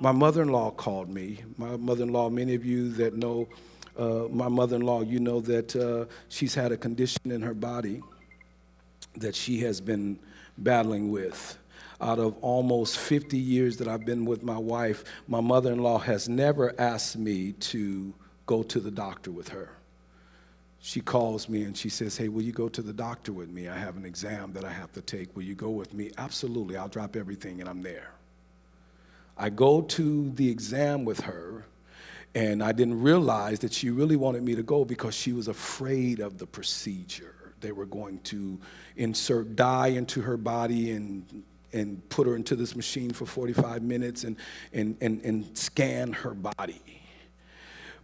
My mother-in-law called me. My mother-in-law, many of you that know my mother-in-law, you know that she's had a condition in her body that she has been battling with. Out of almost 50 years that I've been with my wife, my mother-in-law has never asked me to go to the doctor with her. She calls me and she says, hey, will you go to the doctor with me? I have an exam that I have to take. Will you go with me? Absolutely. I'll drop everything and I'm there. I go to the exam with her, and I didn't realize that she really wanted me to go because she was afraid of the procedure. They were going to insert dye into her body and put her into this machine for 45 minutes and scan her body.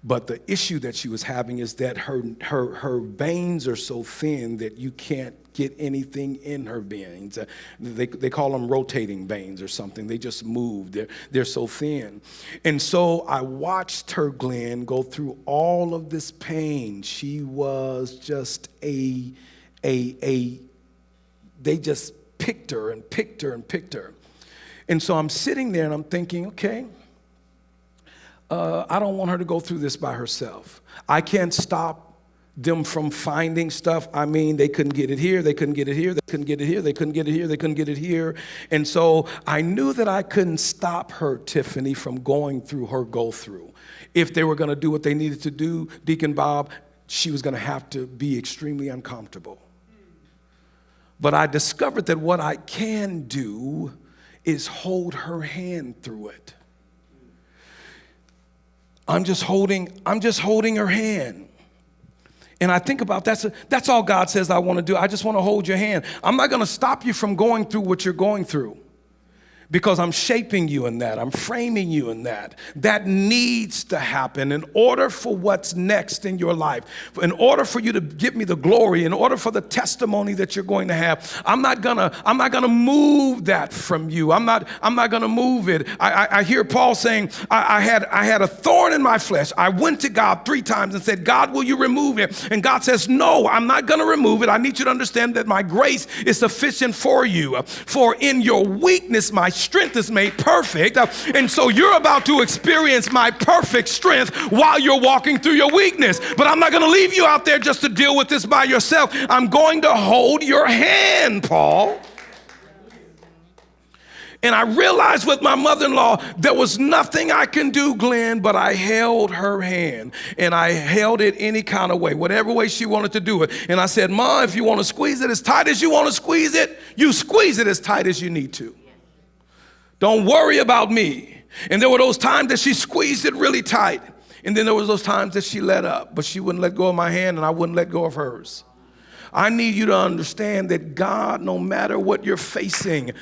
But the issue that she was having is that her veins are so thin that you can't get anything in her veins. They call them rotating veins or something. They just move. They're so thin. And so I watched her, Glenn, go through all of this pain. She was just they just picked her and picked her and picked her. And so I'm sitting there and I'm thinking, okay, I don't want her to go through this by herself. I can't stop them from finding stuff. I mean, they couldn't get it here, they couldn't get it here, they couldn't get it here, they couldn't get it here, they couldn't get it here. And so I knew that I couldn't stop her, Tiffany, from going through her go-through. If they were going to do what they needed to do, Deacon Bob, she was going to have to be extremely uncomfortable. But I discovered that what I can do is hold her hand through it. I'm just holding her hand. And I think about that's all God says I want to do. I just want to hold your hand. I'm not going to stop you from going through what you're going through, because I'm shaping you in that. I'm framing you in that. That needs to happen in order for what's next in your life. In order for you to give me the glory, in order for the testimony that you're going to have, I'm not gonna move that from you. I'm not gonna move it. I hear Paul saying, I had a thorn in my flesh. I went to God 3 times and said, God, will you remove it? And God says, no, I'm not gonna remove it. I need you to understand that my grace is sufficient for you. For in your weakness, my strength is made perfect. And so you're about to experience my perfect strength while you're walking through your weakness. But I'm not going to leave you out there just to deal with this by yourself. I'm going to hold your hand, Paul. And I realized with my mother-in-law, there was nothing I can do, Glenn, but I held her hand. And I held it any kind of way, whatever way she wanted to do it. And I said, Ma, if you want to squeeze it as tight as you want to squeeze it, you squeeze it as tight as you need to. Don't worry about me. And there were those times that she squeezed it really tight. And then there was those times that she let up, but she wouldn't let go of my hand and I wouldn't let go of hers. I need you to understand that God, no matter what you're facing,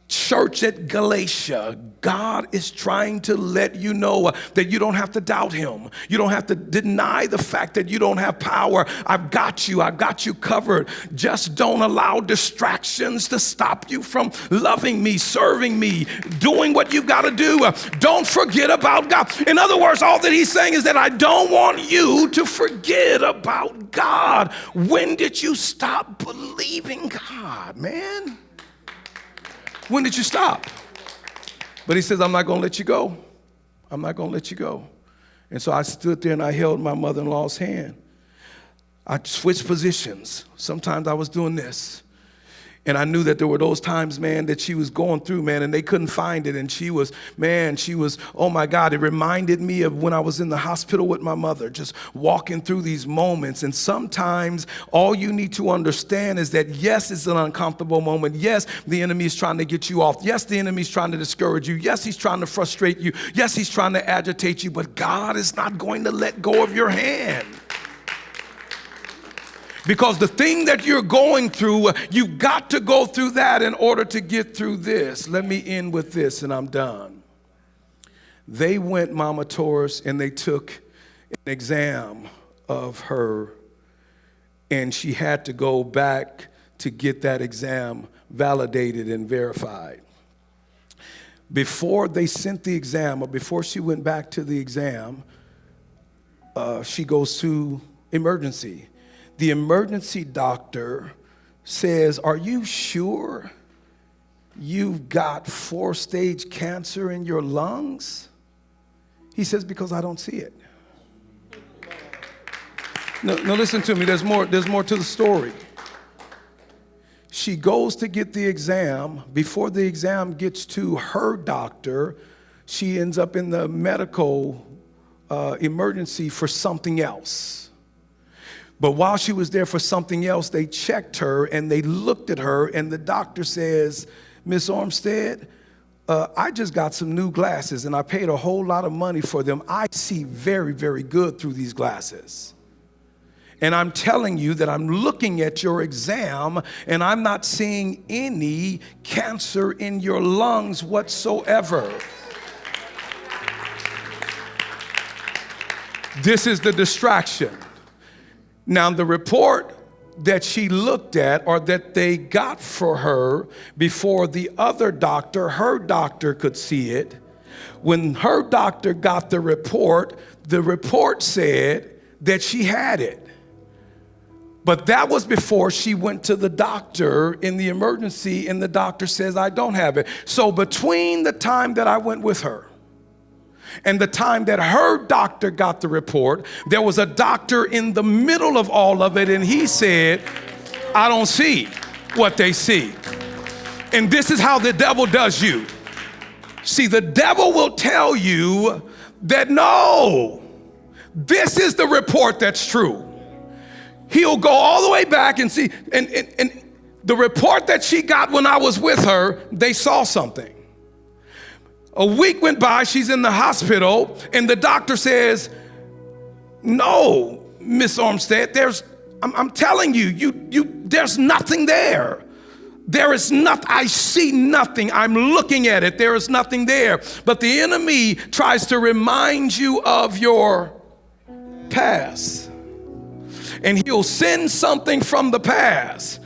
church at Galatia, God is trying to let you know that you don't have to doubt him. You don't have to deny the fact that you don't have power. I've got you covered. Just don't allow distractions to stop you from loving me, serving me, doing what you've got to do. Don't forget about God. In other words, all that he's saying is that I don't want you to forget about God. When did you stop believing God, man? When did you stop? But he says, I'm not going to let you go. I'm not going to let you go. And so I stood there and I held my mother-in-law's hand. I switched positions. Sometimes I was doing this. And I knew that there were those times, man, that she was going through, man, and they couldn't find it. And she was, oh my God, it reminded me of when I was in the hospital with my mother, just walking through these moments. And sometimes all you need to understand is that, yes, it's an uncomfortable moment. Yes, the enemy is trying to get you off. Yes, the enemy is trying to discourage you. Yes, he's trying to frustrate you. Yes, he's trying to agitate you. But God is not going to let go of your hand. Because the thing that you're going through, you've got to go through that in order to get through this. Let me end with this and I'm done. They went, Mama Taurus, and they took an exam of her, and she had to go back to get that exam validated and verified. Before they sent the exam, or before she went back to the exam, she goes to emergency. The emergency doctor says, are you sure you've got 4-stage cancer in your lungs? He says, because I don't see it. No, listen to me. There's more to the story. She goes to get the exam. Before the exam gets to her doctor, she ends up in the medical emergency for something else. But while she was there for something else, they checked her and they looked at her, and the doctor says, Miss Armstead, I just got some new glasses and I paid a whole lot of money for them. I see very, very good through these glasses. And I'm telling you that I'm looking at your exam and I'm not seeing any cancer in your lungs whatsoever. This is the distraction. Now, the report that she looked at, or that they got for her before the other doctor, her doctor could see it. When her doctor got the report said that she had it. But that was before she went to the doctor in the emergency, and the doctor says, I don't have it. So between the time that I went with her and the time that her doctor got the report, there was a doctor in the middle of all of it, and he said, I don't see what they see. And this is how the devil does you. See, the devil will tell you that, no, this is the report that's true. He'll go all the way back and see, and the report that she got when I was with her, they saw something. A week went by, she's in the hospital, and the doctor says, no, Miss Armstead, I'm telling you, there's nothing there. There is nothing. I see nothing. I'm looking at it. There is nothing there. But the enemy tries to remind you of your past. And he'll send something from the past,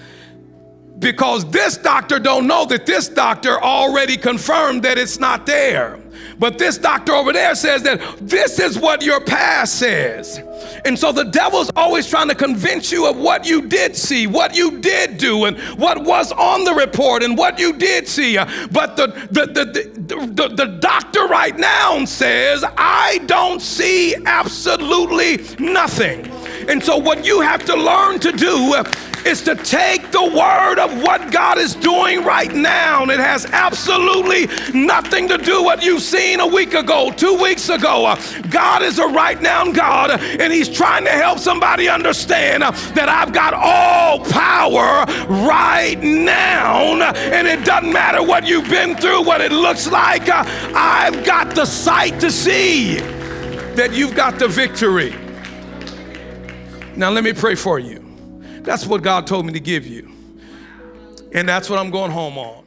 because this doctor don't know that this doctor already confirmed that it's not there. But this doctor over there says that this is what your past says. And so the devil's always trying to convince you of what you did see, what you did do, and what was on the report and what you did see. But the doctor right now says, I don't see absolutely nothing. And so what you have to learn to do is to take the word of what God is doing right now. And it has absolutely nothing to do with what you've seen a week ago, 2 weeks ago. God is a right now God, and he's trying to help somebody understand that I've got all power right now. And it doesn't matter what you've been through, what it looks like. I've got the sight to see that you've got the victory. Now let me pray for you. That's what God told me to give you. And that's what I'm going home on.